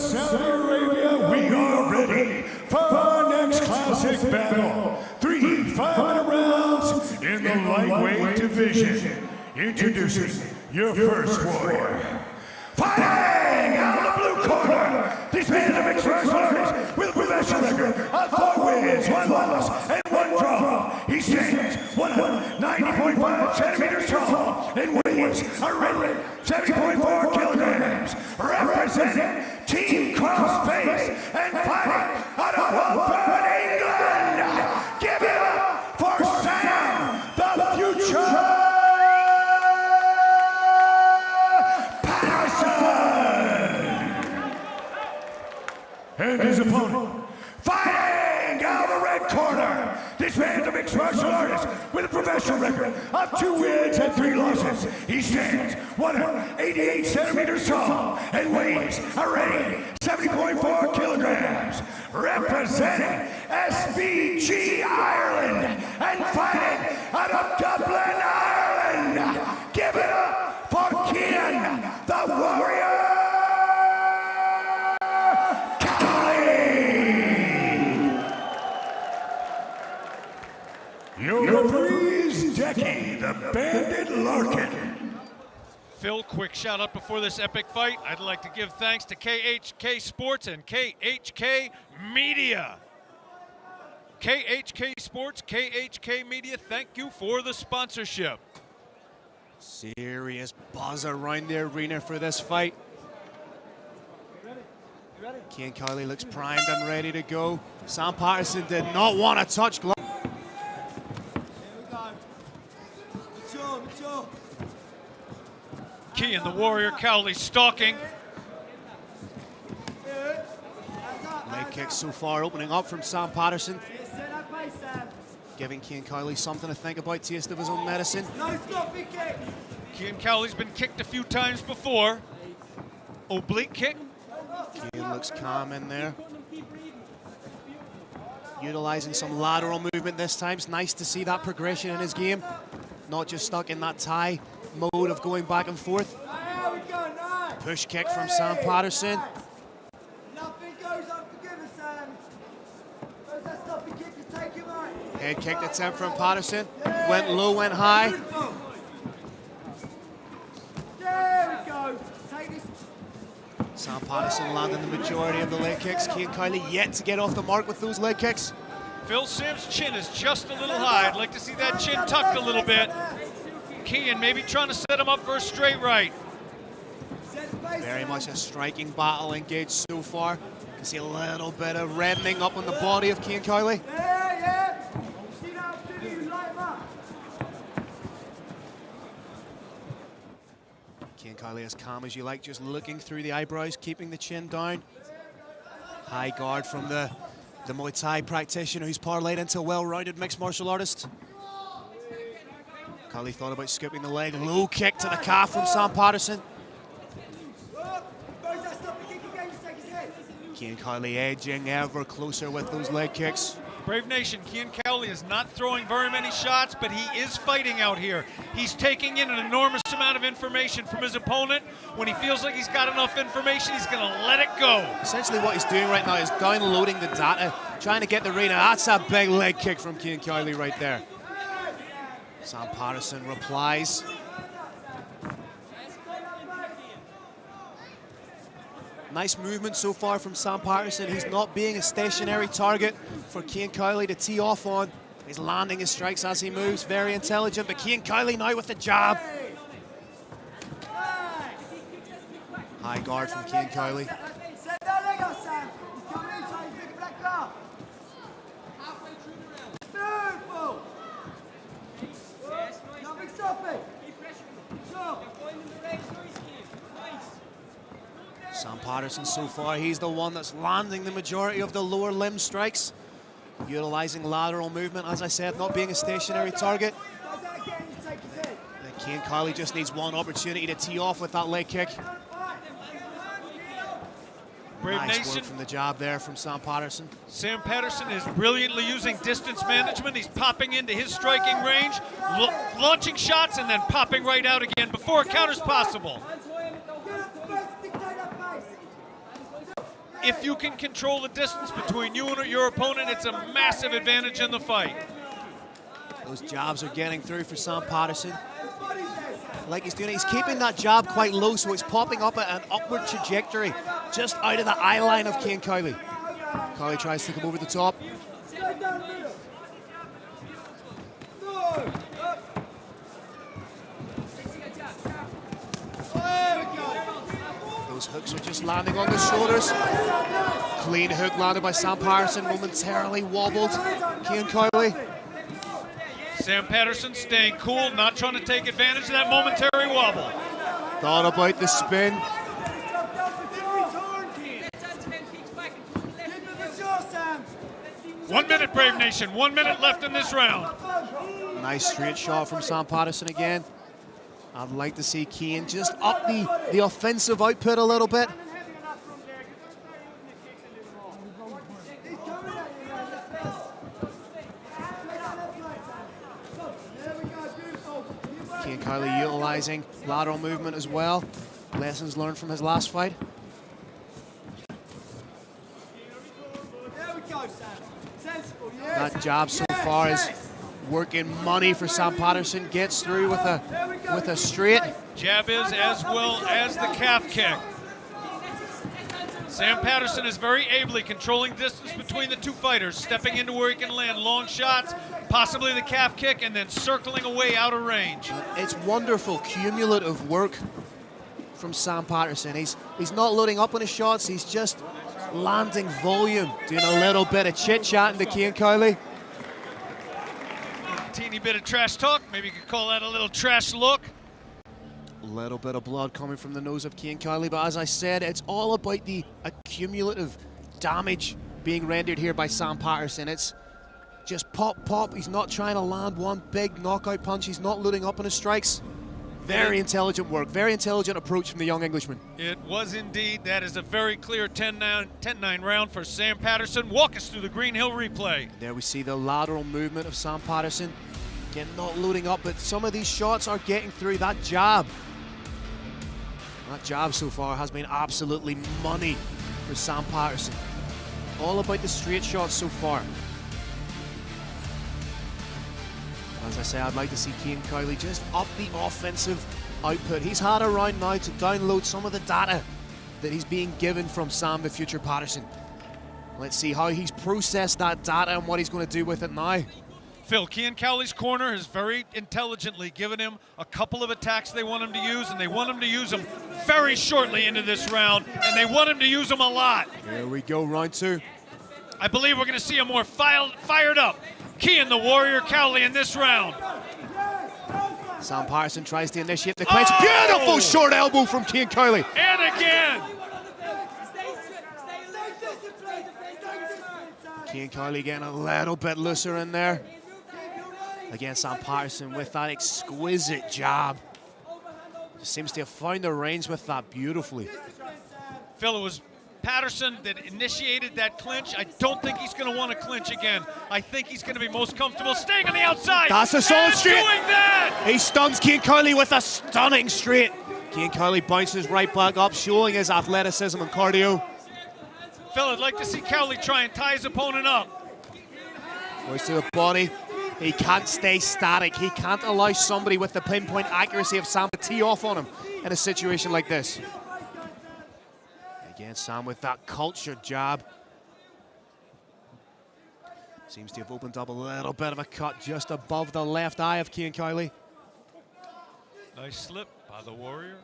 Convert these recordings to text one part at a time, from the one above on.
Saudi Arabia, we are ready for our next classic battle. 3 5-minute rounds in the lightweight division. Introducing your first warrior. Fighting out of the blue corner, this man is a mixed martial artist with a professional record of 4 wins, 1 loss, and 1 draw. He stands 190.5 centimeters tall and weighs a ready 70.4 kilograms. Representing Team Crossface and fighting out of Watford, England. Give it up for Sam, the future and his opponent, fighting out of the red corner. This man's a mixed martial artist with a professional record of 2 wins and 3 losses. He stands 188 centimeters tall and weighs a ready 70.4 kilograms. Representing SBG Ireland and fighting out of Dublin, Ireland. Give it up for Cian, the Warrior. Your referee's Decky, the Bandit Larkin. Phil, quick shout out before this epic fight. I'd like to give thanks to KHK Sports and KHK Media. KHK Sports, KHK Media, thank you for the sponsorship. Serious buzz around the arena for this fight. Cian Cowley looks primed and ready to go. Sam Patterson did not want to touch gloves. Cian, the Warrior Cowley, stalking. Leg kicks so far opening up from Sam Patterson. Giving Cian Cowley something to think about, taste of his own medicine. Cian Cowley's been kicked a few times before. Oblique kick. Cian looks calm in there. Utilizing some lateral movement this time. It's nice to see that progression in his game. Not just stuck in that tie mode of going back and forth. Push kick from Sam Patterson. Head kick attempt from Patterson. Went low, went high. Sam Patterson landing the majority of the leg kicks. Cian Cowley yet to get off the mark with those leg kicks. Phil, Sam's chin is just a little high. I'd like to see that chin tucked a little bit. Cian maybe trying to set him up for a straight right. Very much a striking battle engaged so far. You can see a little bit of reddening up on the body of Cian Cowley. Cian Cowley as calm as you like, just looking through the eyebrows, keeping the chin down. High guard from the Muay Thai practitioner who's parlayed into a well-rounded mixed martial artist. Cowley thought about scooping the leg. Low kick to the calf from Sam Patterson. Cian Cowley edging ever closer with those leg kicks. Brave Nation, Cian Cowley is not throwing very many shots, but he is fighting out here. He's taking in an enormous amount of information from his opponent. When he feels like he's got enough information, he's going to let it go. Essentially what he's doing right now is downloading the data, trying to get the read. That's a big leg kick from Cian Cowley right there. Sam Patterson replies. Nice movement so far from Sam Patterson. He's not being a stationary target for Cian Cowley to tee off on. He's landing his strikes as he moves. Very intelligent, but Cian Cowley now with the jab. High guard from Cian Cowley. Sam Patterson so far, he's the one that's landing the majority of the lower limb strikes. Utilizing lateral movement, as I said, not being a stationary target. Cian Cowley just needs one opportunity to tee off with that leg kick. Brave nice Nation. work from the jab there from Sam Patterson. Sam Patterson is brilliantly using distance management. He's popping into his striking range, launching shots, and then popping right out again before a counter's possible. If you can control the distance between you and your opponent, it's a massive advantage in the fight. Those jabs are getting through for Sam Patterson. Like he's doing, he's keeping that jab quite low, so it's popping up at an upward trajectory, just out of the eye line of Cian Cowley. Cowley tries to come over the top. Those hooks are just landing on the shoulders. Clean hook landed by Sam Patterson, momentarily wobbled Cian Cowley. Sam Patterson staying cool, not trying to take advantage of that momentary wobble. Thought about the spin. 1 minute, Brave Nation. 1 minute left in this round. Nice straight shot from Sam Patterson again. I'd like to see Cian just up the offensive output a little bit. Cian Cowley utilizing lateral movement as well. Lessons learned from his last fight. That jab so far is working money for Sam Patterson. Gets through with a straight. Jab is, as well as the calf kick. Sam Patterson is very ably controlling distance between the two fighters, stepping into where he can land long shots, possibly the calf kick, and then circling away out of range. It's wonderful cumulative work from Sam Patterson. He's not loading up on his shots, he's just landing volume, doing a little bit of chit-chatting to Cian Cowley. Teeny bit of trash talk, maybe you could call that a little trash look. A little bit of blood coming from the nose of Cian Cowley, but as I said, it's all about the accumulative damage being rendered here by Sam Patterson. It's just pop, pop. He's not trying to land one big knockout punch. He's not loading up on his strikes. Very intelligent work, very intelligent approach from the young Englishman. It was indeed. That is a very clear 10-9 round for Sam Patterson. Walk us through the Green Hill replay. There we see the lateral movement of Sam Patterson. Again, not loading up, but some of these shots are getting through. That jab so far has been absolutely money for Sam Patterson. All about the straight shots so far. As I say, I'd like to see Cian Cowley just up the offensive output. He's had a round now to download some of the data that he's being given from Sam the Future Patterson. Let's see how he's processed that data and what he's going to do with it now. Phil, Cian Cowley's corner has very intelligently given him a couple of attacks they want him to use, and they want him to use them very shortly into this round, and they want him to use them a lot. Here we go, round two. I believe we're going to see a more fired up Cian the Warrior Cowley in this round. Sam Patterson tries to initiate the clinch. Beautiful short elbow from Cian Cowley. And again. Cian Cowley getting a little bit looser in there. Again, Sam Patterson with that exquisite jab. Just seems to have found the range with that beautifully. Phil, it was Patterson that initiated that clinch. I don't think he's going to want to clinch again. I think he's going to be most comfortable staying on the outside. That's a solid straight. Doing that. He stuns Cian Cowley with a stunning straight. Cian Cowley bounces right back up, showing his athleticism and cardio. Phil, I'd like to see Cowley try and tie his opponent up. Goes to the body. He can't stay static. He can't allow somebody with the pinpoint accuracy of Sam to tee off on him in a situation like this. Again, Sam with that cultured jab. Seems to have opened up a little bit of a cut just above the left eye of Cian Cowley. Nice slip by the Warrior.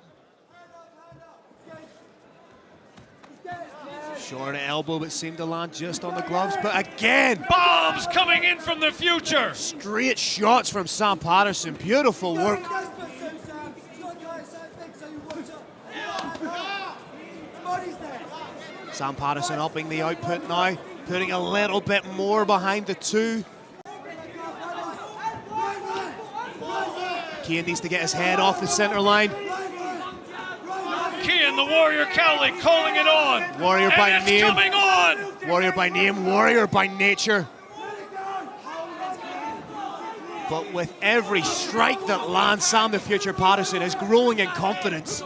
Short elbow, but seemed to land just on the gloves. But again, bombs coming in from the future. Straight shots from Sam Patterson. Beautiful work. Sam Patterson upping the output now, putting a little bit more behind the two. Cian needs to get his head off the center line. Cian the Warrior Cowley calling it on. Warrior and by it's name. Coming on. Warrior by name, warrior by nature. But with every strike that lands, Sam the Future Patterson is growing in confidence.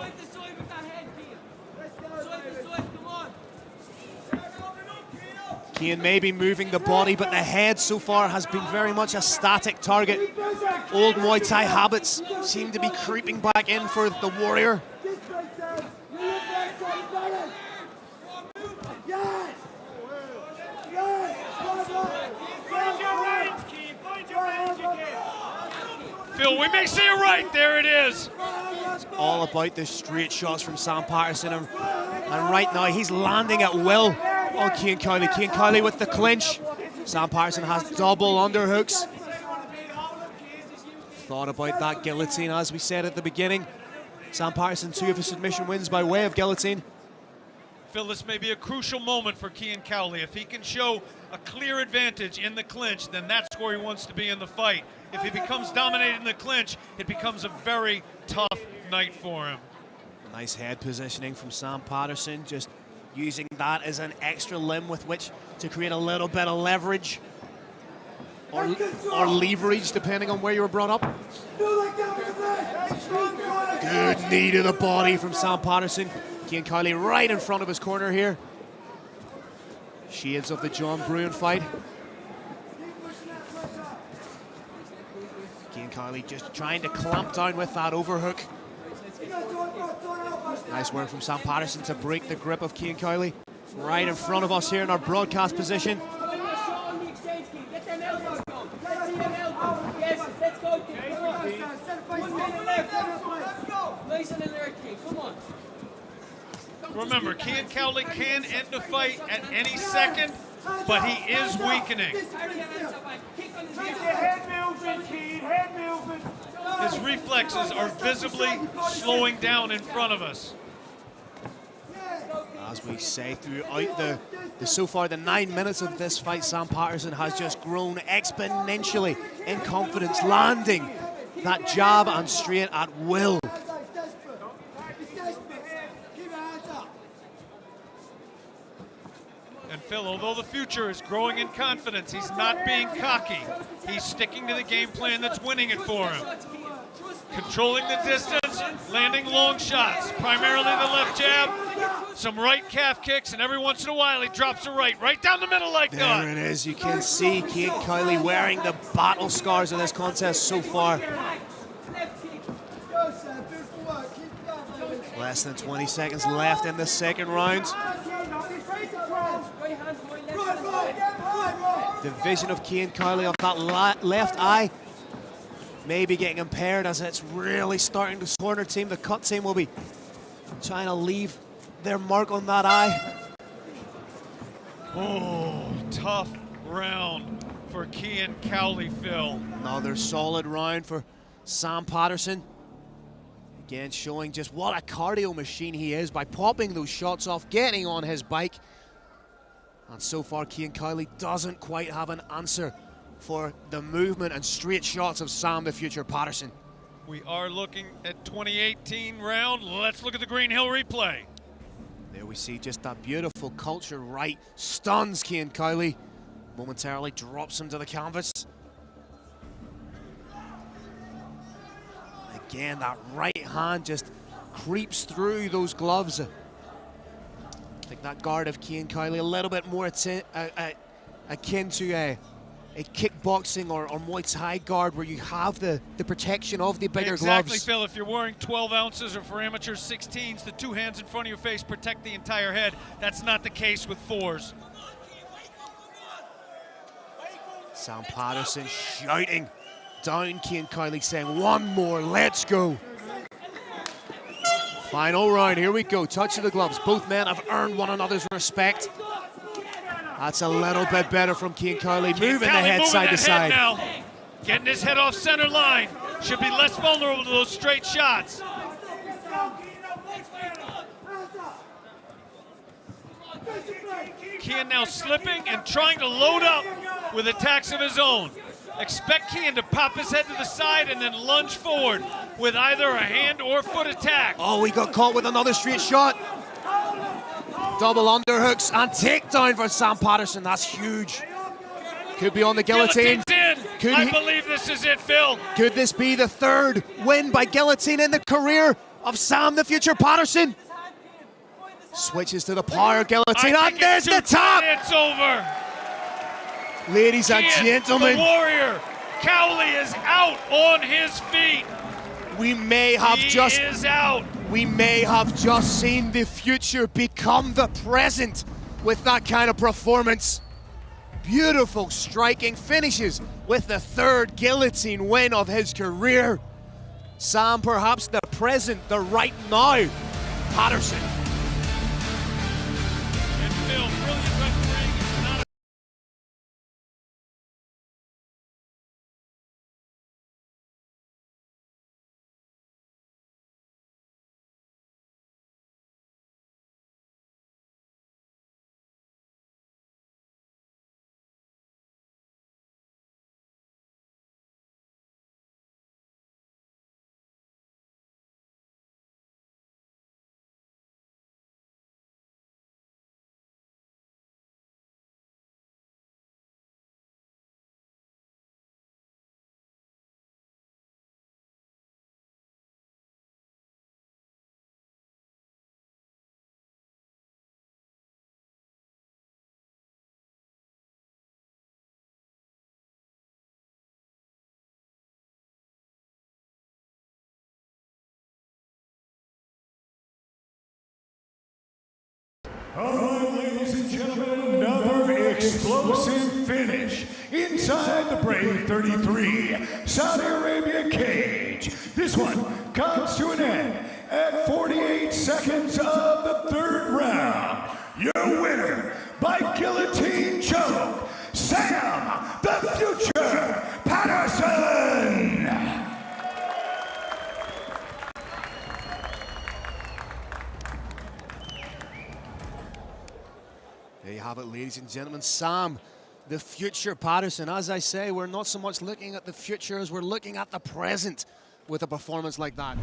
Cian may be moving the body, but the head so far has been very much a static target. Old Muay Thai habits seem to be creeping back in for the warrior. Phil, we may see it right. There it is. It's all about the straight shots from Sam Patterson, and right now he's landing at will on Cian Cowley. Cian Cowley with the clinch. Sam Patterson has double underhooks. Thought about that guillotine, as we said at the beginning. Sam Patterson, 2 of his submission wins by way of guillotine. Phil, this may be a crucial moment for Cian Cowley. If he can show a clear advantage in the clinch, then that's where he wants to be in the fight. If he becomes dominated in the clinch, it becomes a very tough night for him. Nice head positioning from Sam Patterson, just using that as an extra limb with which to create a little bit of leverage or leverage, depending on where you were brought up. Good knee to the body from Sam Patterson. Cian Cowley right in front of his corner here. Shades of the John Bruin fight. Cian Cowley just trying to clamp down with that overhook. Nice work from Sam Patterson to break the grip of Cian Cowley. Right in front of us here in our broadcast position. Remember, Cian Cowley can end the fight at any second, but he is weakening. His reflexes are visibly slowing down in front of us. As we say, throughout so far the 9 minutes of this fight, Sam Patterson has just grown exponentially in confidence, landing that jab and straight at will. And Phil, although the future is growing in confidence, he's not being cocky. He's sticking to the game plan that's winning it for him. Controlling the distance, landing long shots, primarily the left jab, some right calf kicks, and every once in a while he drops a right down the middle like that. There it is. You can see Cian Cowley wearing the battle scars of this contest so far. Less than 20 seconds left in the second round. The vision of Cian Cowley of that left eye may be getting impaired as it's really starting to corner team. The cut team will be trying to leave their mark on that eye. Oh, tough round for Cian Cowley, Phil. Another solid round for Sam Patterson. Again, showing just what a cardio machine he is by popping those shots off, getting on his bike. And so far, Cian Cowley doesn't quite have an answer for the movement and straight shots of Sam the Future Patterson. We are looking at 2018 round. Let's look at the Green Hill replay. There we see just that beautiful culture right. Stuns Cian Cowley. Momentarily drops him to the canvas. Again, that right hand just creeps through those gloves. I think that guard of Cian Cowley a little bit more akin to a kickboxing or Muay Thai guard where you have the protection of the bigger gloves. Exactly, Phil. If you're wearing 12 ounces or for amateurs 16s, the 2 hands in front of your face protect the entire head. That's not the case with 4s. Sam Patterson shouting down Cian Cowley, saying, "One more, let's go." Final round, here we go. Touch of the gloves. Both men have earned one another's respect. That's a little bit better from Cian Cowley. Moving the head side to side. Now. Getting his head off center line. Should be less vulnerable to those straight shots. Cian now slipping and trying to load up with attacks of his own. Expect Cian to pop his head to the side and then lunge forward with either a hand or foot attack. Oh, he got caught with another straight shot. Double underhooks and takedown for Sam Patterson. That's huge. Could be on the guillotine. I believe this is it, Phil. Could this be the third win by guillotine in the career of Sam the Future Patterson? Switches to the power guillotine, and there's the tap! It's over. Ladies and Cian, gentlemen, the Warrior Cowley is out on his feet. we may have He just is out. we may have just seen the future become the present with that kind of performance. Beautiful striking finishes with the third guillotine win of his career. Sam, perhaps the present, the right now, Patterson. And Phil, brilliant refereeing. It's not a All right, ladies and gentlemen, another explosive finish inside the Brave 33 Saudi Arabia cage. This one comes to an end at 48 seconds of the third round. Your winner by guillotine choke, Sam the Future Patterson. There you have it, ladies and gentlemen. Sam, the future Patterson. As I say, we're not so much looking at the future as we're looking at the present with a performance like that.